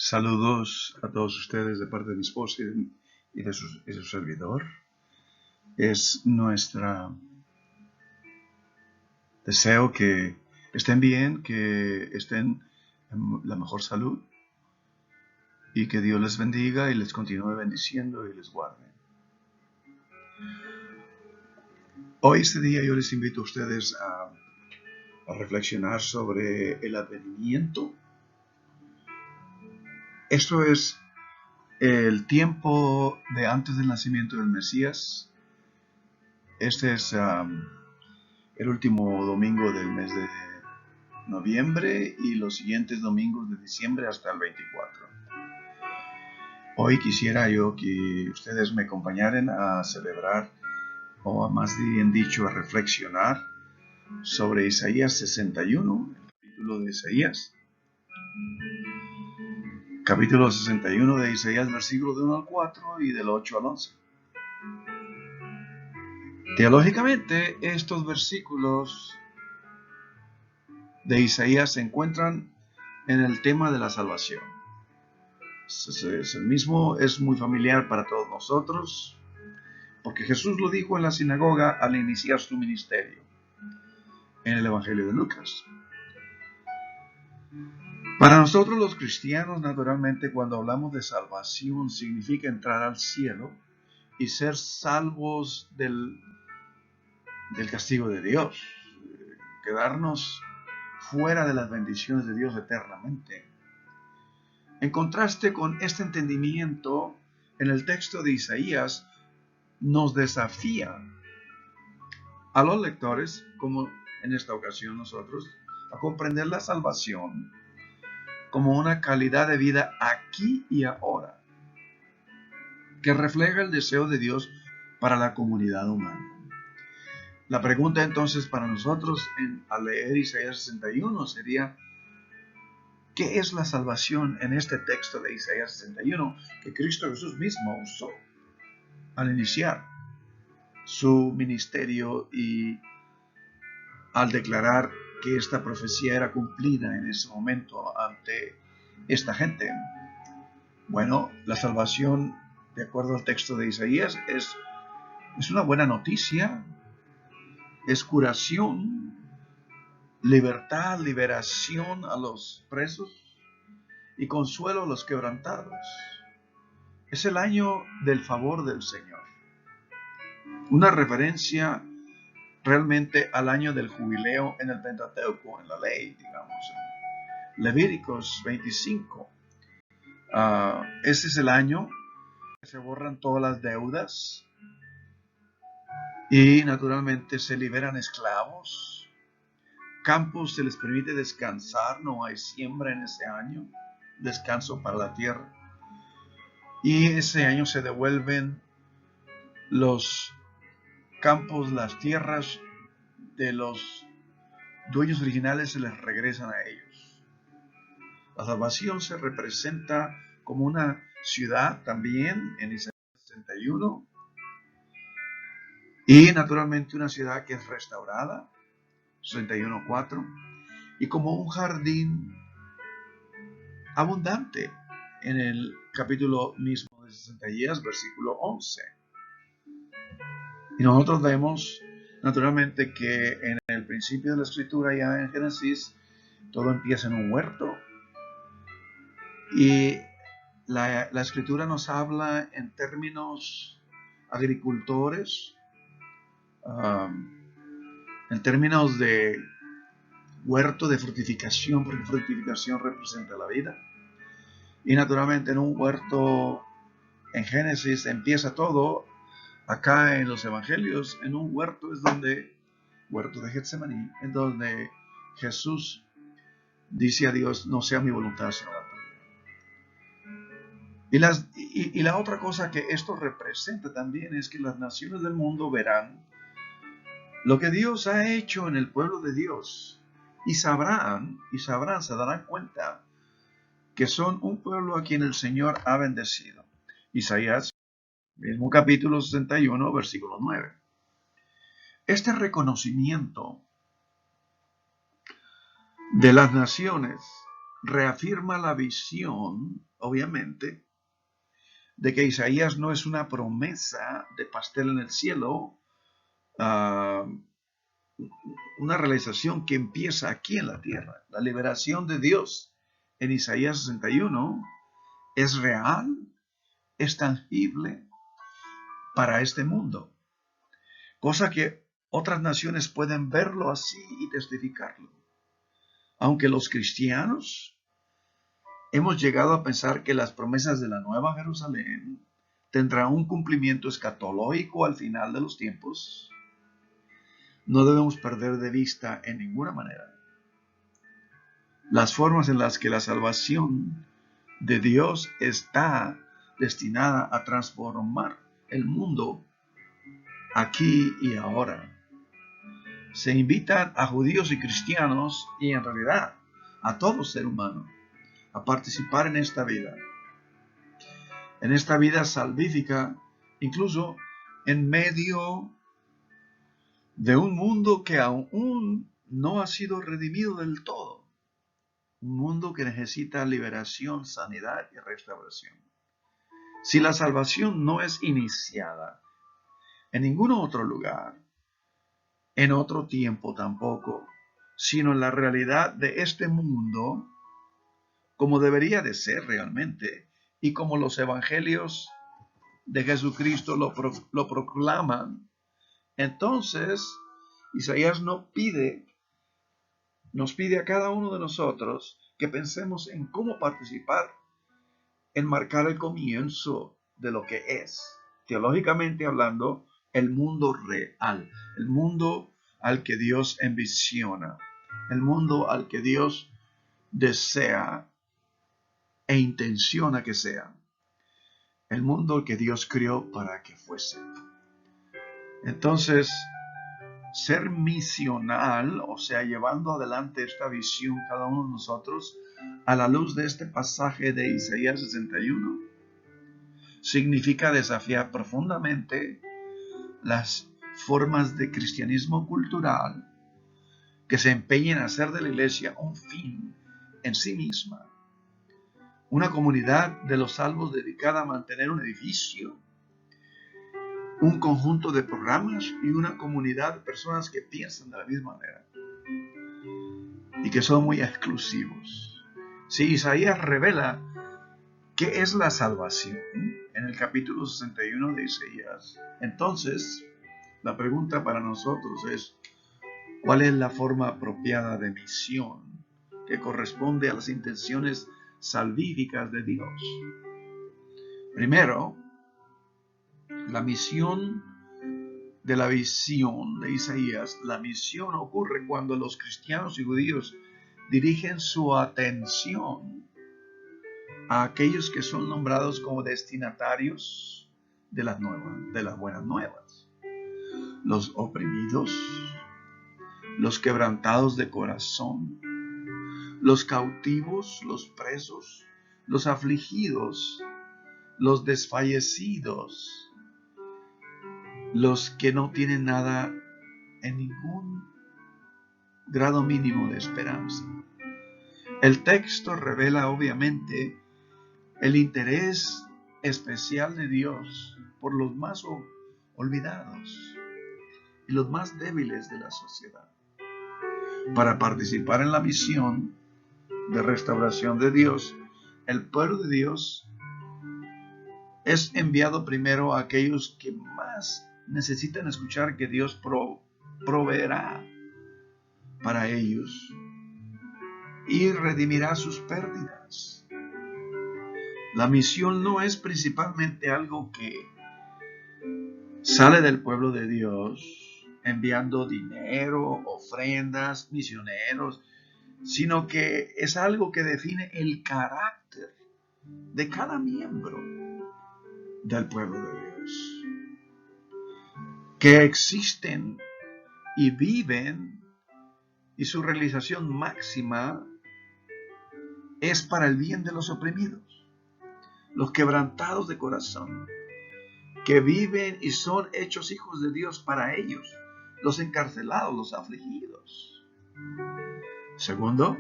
Saludos a todos ustedes de parte de mi esposa y de su servidor. Es nuestro deseo que estén bien, que estén en la mejor salud y que Dios les bendiga y les continúe bendiciendo y les guarde. Hoy, este día, yo les invito a ustedes a reflexionar sobre el advenimiento. Esto es el tiempo de antes del nacimiento del Mesías. Este es el último domingo del mes de noviembre y los siguientes domingos de diciembre hasta el 24. Hoy quisiera yo que ustedes me acompañaran a celebrar, o más bien dicho, a reflexionar sobre Isaías 61, el capítulo de Isaías. Capítulo 61 de Isaías, versículos del 1 al 4 y del 8 al 11. Teológicamente, estos versículos de Isaías se encuentran en el tema de la salvación. El mismo es muy familiar para todos nosotros, porque Jesús lo dijo en la sinagoga al iniciar su ministerio, en el Evangelio de Lucas. Para nosotros los cristianos, naturalmente, cuando hablamos de salvación, significa entrar al cielo y ser salvos del castigo de Dios, quedarnos fuera de las bendiciones de Dios eternamente. En contraste con este entendimiento, en el texto de Isaías nos desafía a los lectores, como en esta ocasión nosotros, a comprender la salvación como una calidad de vida aquí y ahora, que refleja el deseo de Dios para la comunidad humana. La pregunta entonces para nosotros al leer Isaías 61 sería: ¿qué es la salvación en este texto de Isaías 61 que Cristo Jesús mismo usó al iniciar su ministerio y al declarar que esta profecía era cumplida en ese momento ante esta gente? Bueno, la salvación, de acuerdo al texto de Isaías, es una buena noticia, es curación, libertad, liberación a los presos y consuelo a los quebrantados. Es el año del favor del Señor, una referencia realmente al año del jubileo en el Pentateuco, en la ley, digamos, en Levíticos 25. Ese es el año que se borran todas las deudas y naturalmente se liberan esclavos. Campos se les permite descansar, no hay siembra en ese año, descanso para la tierra. Y ese año se devuelven los campos, las tierras de los dueños originales, se les regresan a ellos. La salvación se representa como una ciudad también en Isaías 61, y naturalmente una ciudad que es restaurada, 61:4, y como un jardín abundante en el capítulo mismo de Isaías, versículo 11. Y nosotros vemos naturalmente que en el principio de la escritura, ya en Génesis, todo empieza en un huerto, y la escritura nos habla en términos agricultores, en términos de huerto, de fructificación, porque fructificación representa la vida. Y naturalmente en un huerto, en Génesis empieza todo. Acá en los evangelios, en un huerto es donde, huerto de Getsemaní, en donde Jesús dice a Dios: no sea mi voluntad sino la tuya. Y la otra cosa que esto representa también es que las naciones del mundo verán lo que Dios ha hecho en el pueblo de Dios, y sabrán, se darán cuenta que son un pueblo a quien el Señor ha bendecido. Isaías, mismo capítulo 61, versículo 9. Este reconocimiento de las naciones reafirma la visión, obviamente, de que Isaías no es una promesa de pastel en el cielo, una realización que empieza aquí en la tierra. La liberación de Dios en Isaías 61 es real, es tangible para este mundo, cosa que otras naciones pueden verlo así y testificarlo. Aunque los cristianos hemos llegado a pensar que las promesas de la Nueva Jerusalén tendrán un cumplimiento escatológico al final de los tiempos, no debemos perder de vista en ninguna manera las formas en las que la salvación de Dios está destinada a transformar el mundo aquí y ahora. Se invitan a judíos y cristianos, y en realidad a todo ser humano, a participar en esta vida salvífica, incluso en medio de un mundo que aún no ha sido redimido del todo. Un mundo que necesita liberación, sanidad y restauración. Si la salvación no es iniciada en ningún otro lugar, en otro tiempo tampoco, sino en la realidad de este mundo, como debería de ser realmente, y como los evangelios de Jesucristo lo proclaman, entonces Isaías nos pide a cada uno de nosotros que pensemos en cómo participar, en marcar el comienzo de lo que es, teológicamente hablando, el mundo real, el mundo al que Dios envisiona, el mundo al que Dios desea e intenciona que sea, el mundo que Dios creó para que fuese. Entonces, ser misional, o sea, llevando adelante esta visión cada uno de nosotros a la luz de este pasaje de Isaías 61, significa desafiar profundamente las formas de cristianismo cultural que se empeñen a hacer de la iglesia un fin en sí misma, una comunidad de los salvos dedicada a mantener un edificio, un conjunto de programas y una comunidad de personas que piensan de la misma manera y que son muy exclusivos. Si Isaías revela qué es la salvación en el capítulo 61 de Isaías, entonces la pregunta para nosotros es: ¿cuál es la forma apropiada de misión que corresponde a las intenciones salvíficas de Dios? Primero, la misión de la visión de Isaías, la misión ocurre cuando los cristianos y judíos dirigen su atención a aquellos que son nombrados como destinatarios de las buenas nuevas, los oprimidos, los quebrantados de corazón, los cautivos, los presos, los afligidos, los desfallecidos, los que no tienen nada en ningún grado mínimo de esperanza. El texto revela obviamente el interés especial de Dios por los más olvidados y los más débiles de la sociedad. Para participar en la misión de restauración de Dios, el pueblo de Dios es enviado primero a aquellos que más necesitan escuchar que Dios proveerá para ellos y redimirá sus pérdidas. La misión no es principalmente algo que sale del pueblo de Dios enviando dinero, ofrendas, misioneros, sino que es algo que define el carácter de cada miembro del pueblo de Dios, que existen y viven, y su realización máxima es para el bien de los oprimidos, los quebrantados de corazón, que viven y son hechos hijos de Dios para ellos, los encarcelados, los afligidos. Segundo,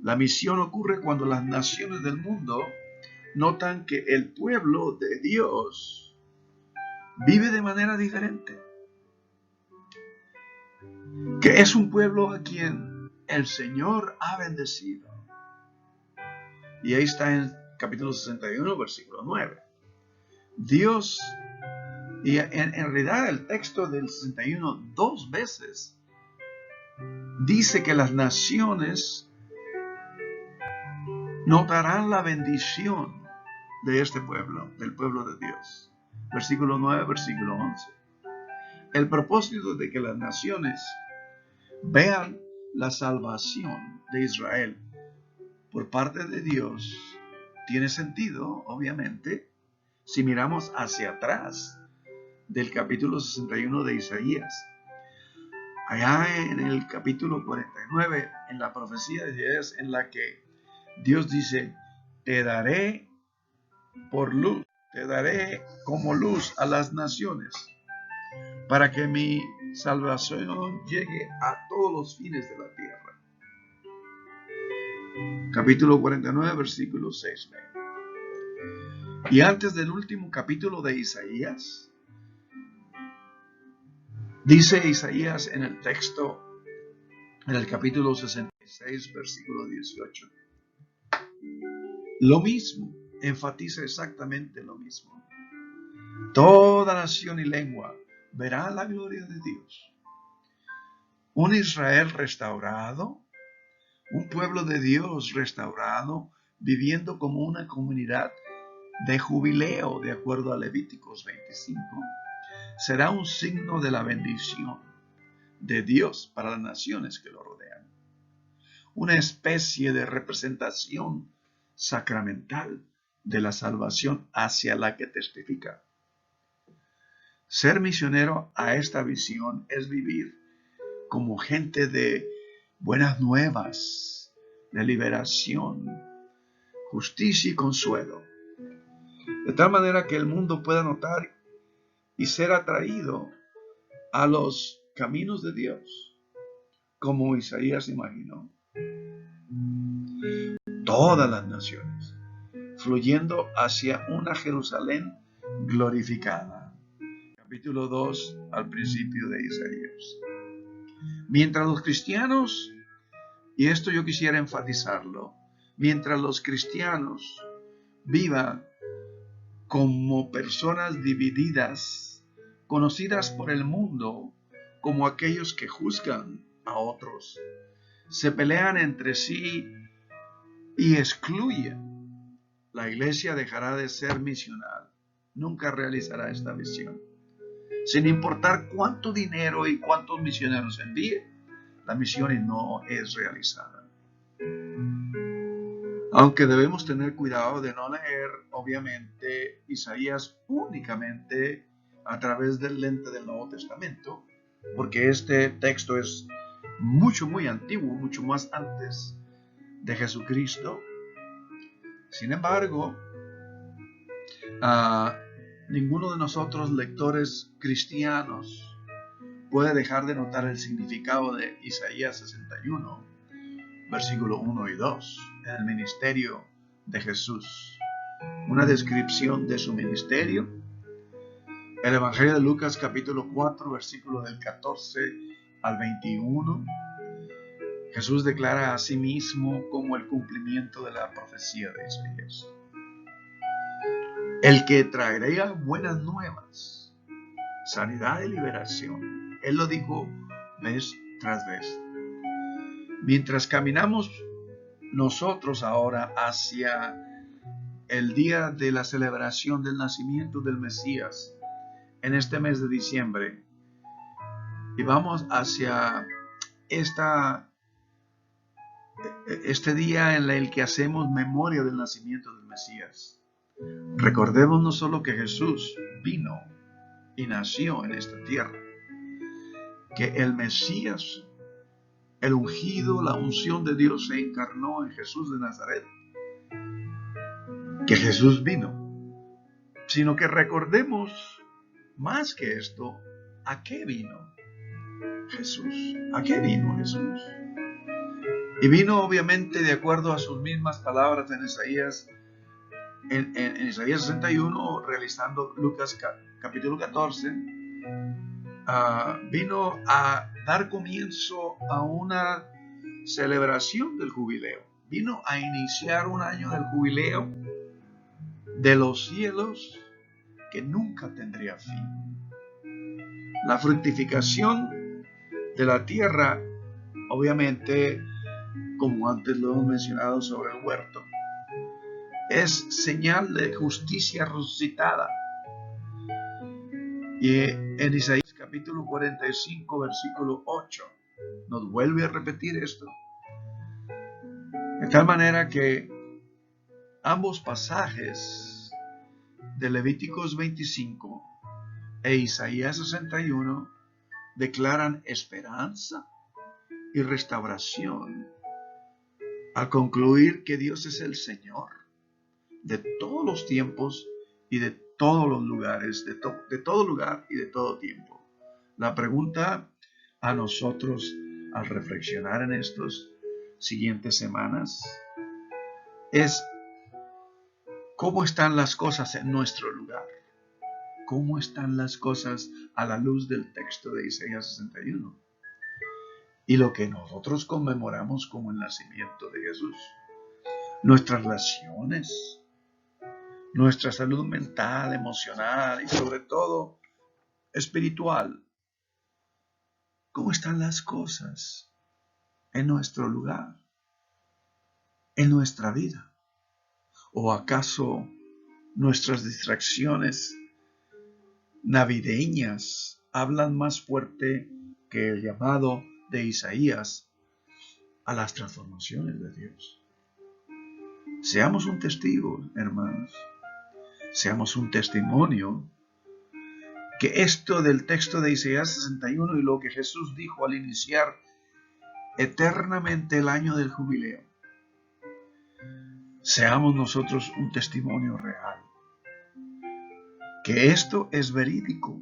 La misión ocurre cuando las naciones del mundo notan que el pueblo de Dios vive de manera diferente, que es un pueblo a quien el Señor ha bendecido. Y ahí está en capítulo 61, versículo 9. Dios, y en realidad el texto del 61 dos veces dice que las naciones notarán la bendición de este pueblo, del pueblo de Dios. Versículo 9, versículo 11. El propósito de que las naciones vean la salvación de Israel por parte de Dios tiene sentido, obviamente, si miramos hacia atrás del capítulo 61 de Isaías. Allá en el capítulo 49, en la profecía de Isaías, en la que Dios dice: te daré por luz, te daré como luz a las naciones, para que mi salvación llegue a todos los fines de la tierra. Capítulo 49, versículo 6. Y antes del último capítulo de Isaías, dice Isaías en el texto, en el capítulo 66, versículo 18, lo mismo, enfatiza exactamente lo mismo. Toda nación y lengua verá la gloria de Dios. Un Israel restaurado, un pueblo de Dios restaurado, viviendo como una comunidad de jubileo, de acuerdo a Levíticos 25, será un signo de la bendición de Dios para las naciones que lo rodean. Una especie de representación sacramental de la salvación hacia la que testifica. Ser misionero a esta visión es vivir como gente de buenas nuevas, de liberación, justicia y consuelo, de tal manera que el mundo pueda notar y ser atraído a los caminos de Dios, como Isaías imaginó. Todas las naciones, fluyendo hacia una Jerusalén glorificada. Capítulo 2, al principio de Isaías. Mientras los cristianos, y esto yo quisiera enfatizarlo, mientras los cristianos vivan como personas divididas, conocidas por el mundo como aquellos que juzgan a otros, se pelean entre sí y excluyen, la iglesia dejará de ser misional, nunca realizará esta visión. Sin importar cuánto dinero y cuántos misioneros envíe, la misión no es realizada. Aunque debemos tener cuidado de no leer, obviamente, Isaías únicamente a través del lente del Nuevo Testamento, porque este texto es muy antiguo, mucho más antes de Jesucristo. Sin embargo, ninguno de nosotros, lectores cristianos, puede dejar de notar el significado de Isaías 61, versículo 1 y 2, en el ministerio de Jesús. Una descripción de su ministerio. El Evangelio de Lucas, capítulo 4, versículo del 14 al 21. Jesús declara a sí mismo como el cumplimiento de la profecía de Isaías. El que traería buenas nuevas, sanidad y liberación. Él lo dijo vez tras vez. Mientras caminamos nosotros ahora hacia el día de la celebración del nacimiento del Mesías, en este mes de diciembre, y vamos hacia este día en el que hacemos memoria del nacimiento del Mesías, recordemos no solo que Jesús vino y nació en esta tierra, que el Mesías, el ungido, la unción de Dios se encarnó en Jesús de Nazaret, que Jesús vino, sino que recordemos más que esto, ¿a qué vino Jesús? ¿A qué vino Jesús? Y vino obviamente de acuerdo a sus mismas palabras en Isaías, en Isaías 61, realizando Lucas capítulo 14, vino a dar comienzo a una celebración del jubileo. Vino a iniciar un año del jubileo de los cielos que nunca tendría fin. La fructificación de la tierra, obviamente, como antes lo hemos mencionado sobre el huerto, es señal de justicia resucitada. Y en Isaías capítulo 45, versículo 8, nos vuelve a repetir esto. De tal manera que ambos pasajes de Levíticos 25 e Isaías 61 declaran esperanza y restauración al concluir que Dios es el Señor de todos los tiempos y de todos los lugares, de todo lugar y de todo tiempo. La pregunta a nosotros al reflexionar en estas siguientes semanas es: ¿cómo están las cosas en nuestro lugar? ¿Cómo están las cosas a la luz del texto de Isaías 61? Y lo que nosotros conmemoramos como el nacimiento de Jesús. Nuestras relaciones, nuestra salud mental, emocional y sobre todo espiritual. ¿Cómo están las cosas en nuestro lugar, en nuestra vida? ¿O acaso nuestras distracciones navideñas hablan más fuerte que el llamado de Isaías a las transformaciones de Dios? Seamos un testigo, hermanos. Seamos un testimonio que esto del texto de Isaías 61 y lo que Jesús dijo al iniciar eternamente el año del jubileo, seamos nosotros un testimonio real. Que esto es verídico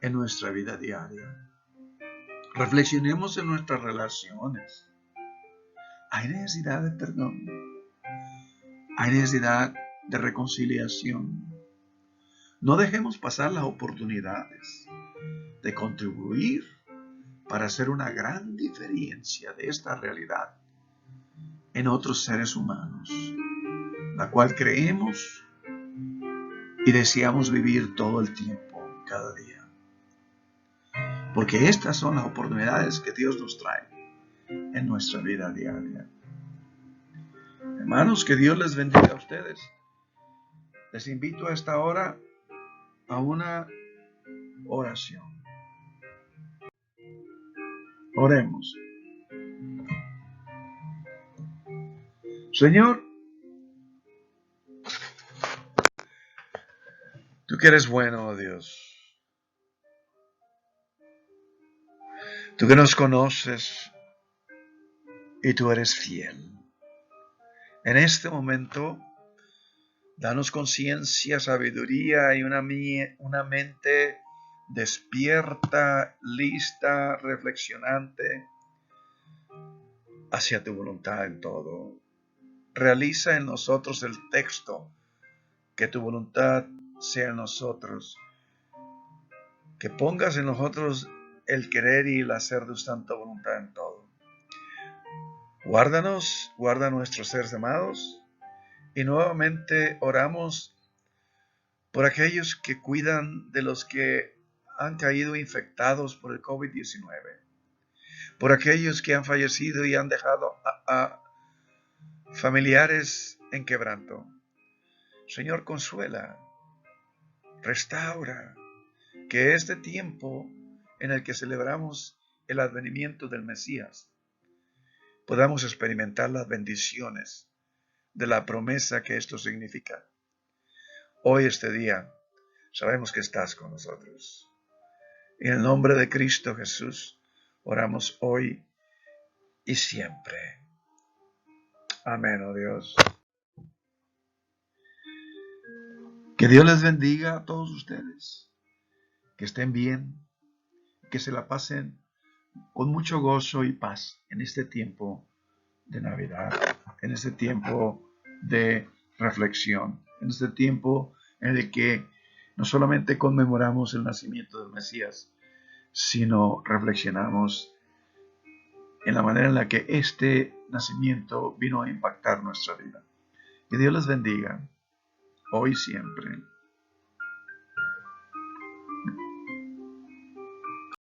en nuestra vida diaria. Reflexionemos en nuestras relaciones. Hay necesidad de perdón. Hay necesidad de reconciliación. No dejemos pasar las oportunidades de contribuir para hacer una gran diferencia de esta realidad en otros seres humanos, la cual creemos y deseamos vivir todo el tiempo, cada día. Porque estas son las oportunidades que Dios nos trae en nuestra vida diaria. Hermanos, que Dios les bendiga a ustedes. Les invito a esta hora a una oración. Oremos. Señor, tú que eres bueno, oh Dios. Tú que nos conoces y tú eres fiel. En este momento, danos conciencia, sabiduría y una mente despierta, lista, reflexionante hacia tu voluntad en todo. Realiza en nosotros el texto, que tu voluntad sea en nosotros, que pongas en nosotros el querer y el hacer de tu santa voluntad en todo. Guárdanos, guarda a nuestros seres amados, y nuevamente oramos por aquellos que cuidan de los que han caído infectados por el COVID-19, por aquellos que han fallecido y han dejado a familiares en quebranto. Señor, consuela, restaura, que este tiempo en el que celebramos el advenimiento del Mesías, podamos experimentar las bendiciones de la promesa que esto significa. Hoy, este día, sabemos que estás con nosotros. En el nombre de Cristo Jesús, oramos hoy y siempre. Amén, oh Dios. Que Dios les bendiga a todos ustedes. Que estén bien. Que se la pasen con mucho gozo y paz en este tiempo de Navidad, en este tiempo de reflexión, en este tiempo en el que no solamente conmemoramos el nacimiento del Mesías, sino reflexionamos en la manera en la que este nacimiento vino a impactar nuestra vida. Que Dios les bendiga, hoy y siempre.